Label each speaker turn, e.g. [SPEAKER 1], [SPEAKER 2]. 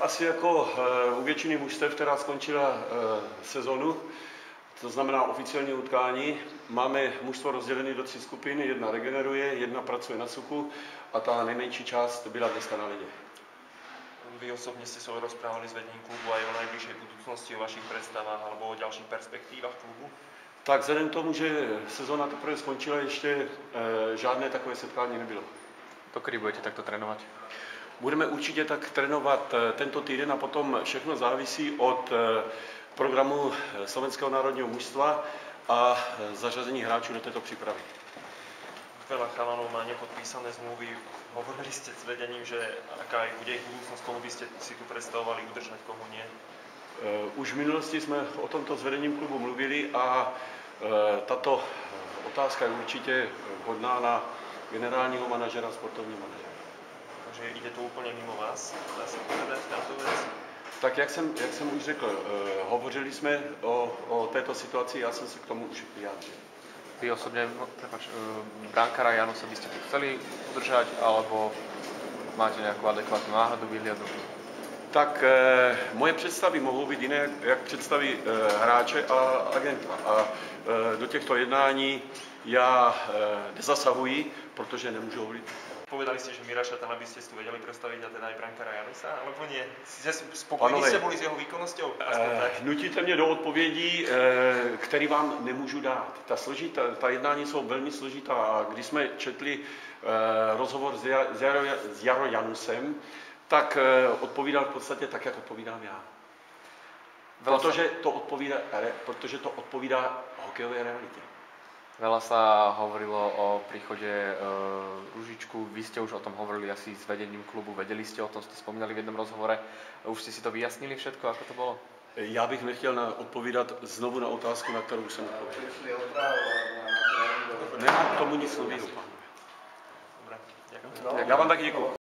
[SPEAKER 1] Asi jako u většiny mužstev, která skončila sezonu, to znamená oficiální utkání, máme mužstvo rozdělené do 3 skupiny, jedna regeneruje, jedna pracuje na suchu a ta nejmenší část byla dneska na ledě.
[SPEAKER 2] Vy osobně jste se rozprávali s vedením klubu aj o najbližšej budúcnosti, o vašich predstavách alebo o ďalších perspektívach klubu?
[SPEAKER 1] Tak vzhledem k tomu, že sezóna teprve skončila, ještě žádné takové setkání nebylo.
[SPEAKER 3] Dokedy budete takto trénovat?
[SPEAKER 1] Budeme určitě tak trénovat tento týden a potom všechno závisí od programu slovenského národního mužstva a zařazení hráčů do této přípravy.
[SPEAKER 2] Veľa chalanov má nepodpísané zmluvy. Hovorili ste s vedením, že aká bude ich budúcnosť, koho by ste si tu predstavovali udržať, koho nie?
[SPEAKER 1] Už v minulosti jsme o tomto s vedením klubu mluvili a tato otázka je určitě vhodná na generálního manažera, sportovního manažera.
[SPEAKER 2] Takže ide to úplně mimo vás, dá se povedať táto vec?
[SPEAKER 1] Tak jak jsem už řekl, hovořili jsme o této situaci, já jsem se k tomu už vyjádřil.
[SPEAKER 3] Vy osobne, brankára Janusa by ste tu chceli udržať, alebo máte nejakú adekvátnu náhradu vyhliadnú?
[SPEAKER 1] Tak moje představy mohou být jiné, jak představy hráče a agenta. A do těchto jednání já nezasahuji, protože nemůžu ovlivnit.
[SPEAKER 2] Povedali ste, že Mira Šatana by ste si tu vedeli predstaviť a teda aj brankára Janusa, alebo nie? Ste spokojní ste boli s jeho výkonnosťou?
[SPEAKER 1] Nutíte mě do odpovědí, které vám nemůžu dát. Ta jednání jsou velmi složitá a když jsme četli rozhovor s Jaro Janusem, tak odpovídal v podstatě tak, jak odpovídám já. Protože to odpovídá hokejové realitě.
[SPEAKER 3] Veľa sa hovorilo o príchode Ružičku. Vy ste už o tom hovorili asi s vedením klubu, vedeli ste o tom, ste spomínali v jednom rozhovore. Už ste si to vyjasnili všetko, ako to bolo?
[SPEAKER 1] Já bych nechtěl odpovídat znovu na otázku, na kterou jsem odpověděl. Nemám k tomu nic nového.
[SPEAKER 2] Dobre, ďakujem.
[SPEAKER 1] Já vám taky děkuji.